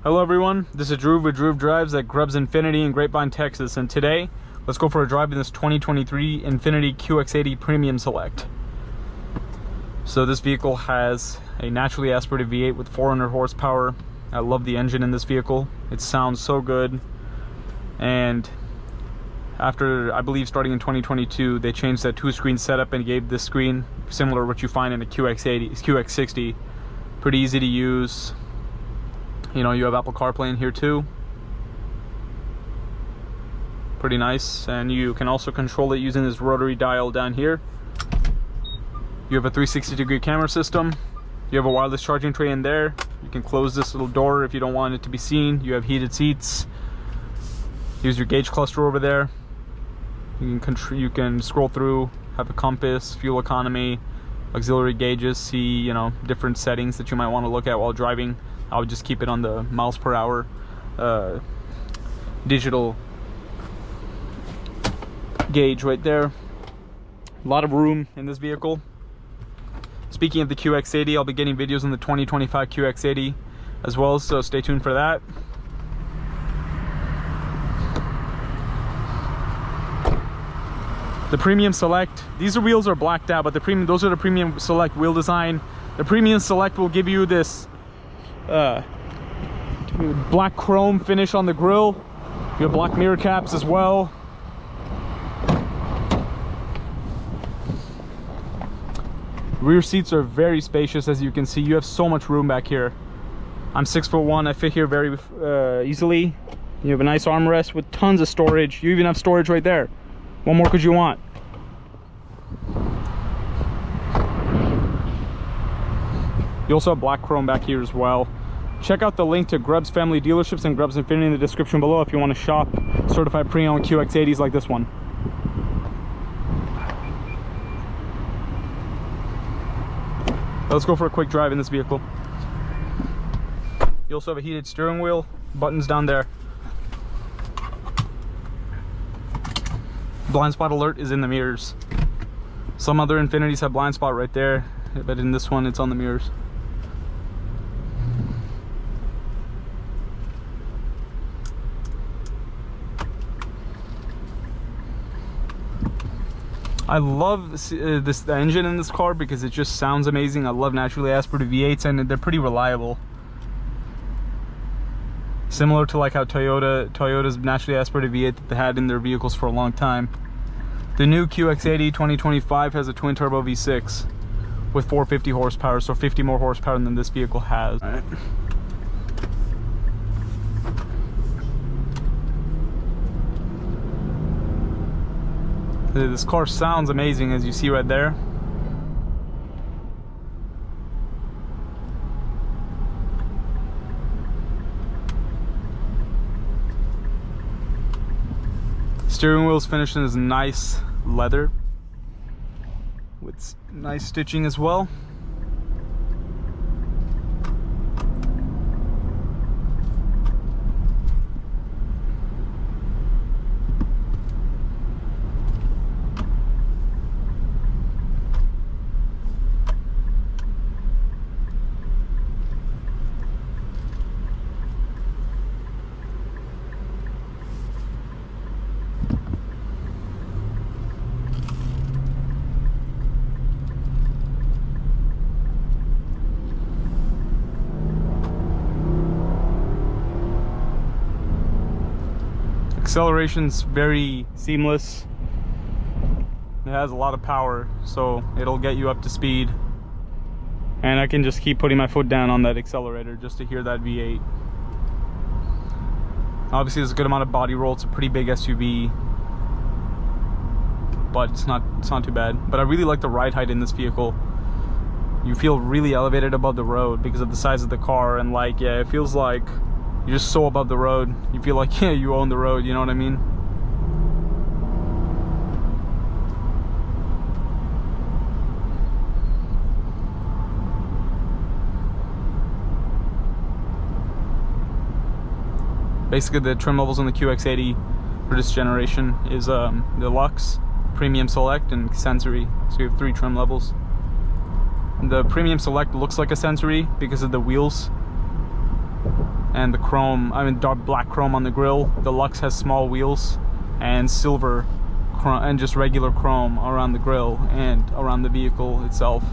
Hello everyone, this is Drew with Drew Drives at Grubbs Infinity in Grapevine, Texas, and today let's go for a drive in this 2023 INFINITI QX80 Premium Select. So this vehicle has a naturally aspirated V8 with 400 horsepower. I love the engine in this vehicle. It sounds so good. And after, I believe, starting in 2022, they changed that two-screen setup and gave this screen similar to what you find in a QX60. Pretty easy to use. You know, you have Apple CarPlay in here too. Pretty nice. And you can also control it using this rotary dial down here. You have a 360-degree camera system. You have a wireless charging tray in there. You can close this little door if you don't want it to be seen. You have heated seats. Here's your gauge cluster over there. You can scroll through, have a compass, fuel economy, auxiliary gauges, see, you know, different settings that you might want to look at while driving. I would just keep it on the miles per hour digital gauge right there. A lot of room in this vehicle. Speaking of the QX80, I'll be getting videos on the 2025 QX80 as well, so stay tuned for that. The Premium Select, these wheels are blacked out, but those are the Premium Select wheel design. The Premium Select will give you this black chrome finish on the grille. You have black mirror caps as well. Rear seats are very spacious, as you can see. You have so much room back here. I'm 6'1", I fit here very easily. You have a nice armrest with tons of storage. You even have storage right there. What more could you want? You also have black chrome back here as well. Check out the link to Grubbs Family Dealerships and Grubbs Infinity in the description below if you want to shop certified pre-owned QX80s like this one. Let's go for a quick drive in this vehicle. You also have a heated steering wheel, buttons down there. Blind spot alert is in the mirrors. Some other Infinitis have blind spot right there, but in this one it's on the mirrors. I love the engine in this car because it just sounds amazing. I love naturally aspirated V8s, and they're pretty reliable. Similar to like how Toyota's naturally aspirated V8 that they had in their vehicles for a long time. The new QX80 2025 has a twin turbo V6 with 450 horsepower, so 50 more horsepower than this vehicle has. All right. This car sounds amazing, as you see right there. Steering wheel is finished in this nice leather with nice stitching as well. Acceleration's very seamless. It has a lot of power, so it'll get you up to speed. And I can just keep putting my foot down on that accelerator just to hear that V8. Obviously there's a good amount of body roll. It's a pretty big SUV, but it's not too bad. But I really like the ride height in this vehicle. You feel really elevated above the road because of the size of the car, and like, yeah, it feels like you're just so above the road. You feel like, yeah, you own the road, you know what I mean? Basically, the trim levels on the QX80 for this generation is Deluxe, Premium Select, and Sensory. So you have 3 trim levels. The Premium Select looks like a Sensory because of the wheels. and the chrome, dark black chrome on the grille. The Lux has small wheels and silver and just regular chrome around the grille and around the vehicle itself.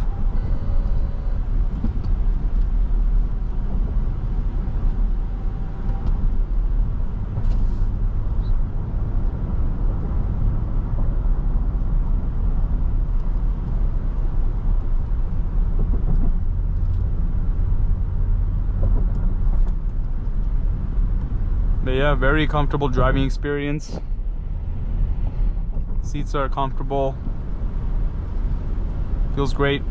But yeah, very comfortable driving experience. Seats are comfortable. Feels great.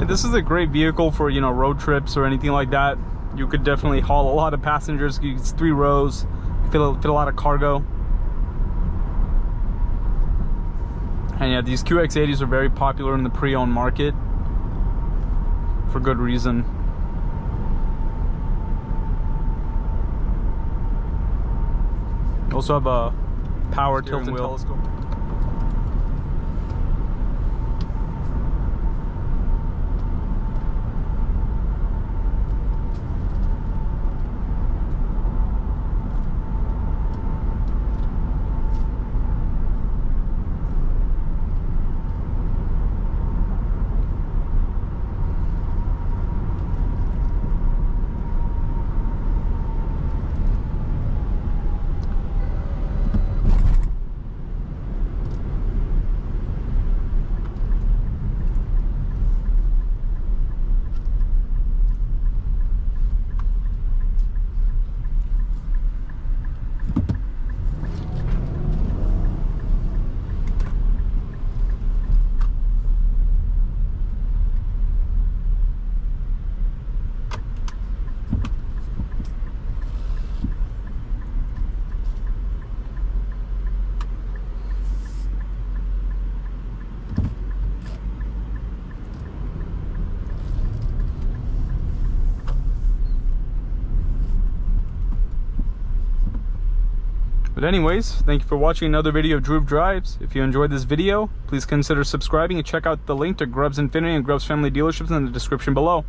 This is a great vehicle for, you know, road trips or anything like that. You could definitely haul a lot of passengers. It's 3 rows, fit a lot of cargo. And yeah, these QX80s are very popular in the pre-owned market for good reason. Also have a power tilt and telescope. But anyways, thank you for watching another video of Dhruv Drives. If you enjoyed this video, please consider subscribing and check out the link to Grubbs Infiniti and Grubbs Family Dealerships in the description below.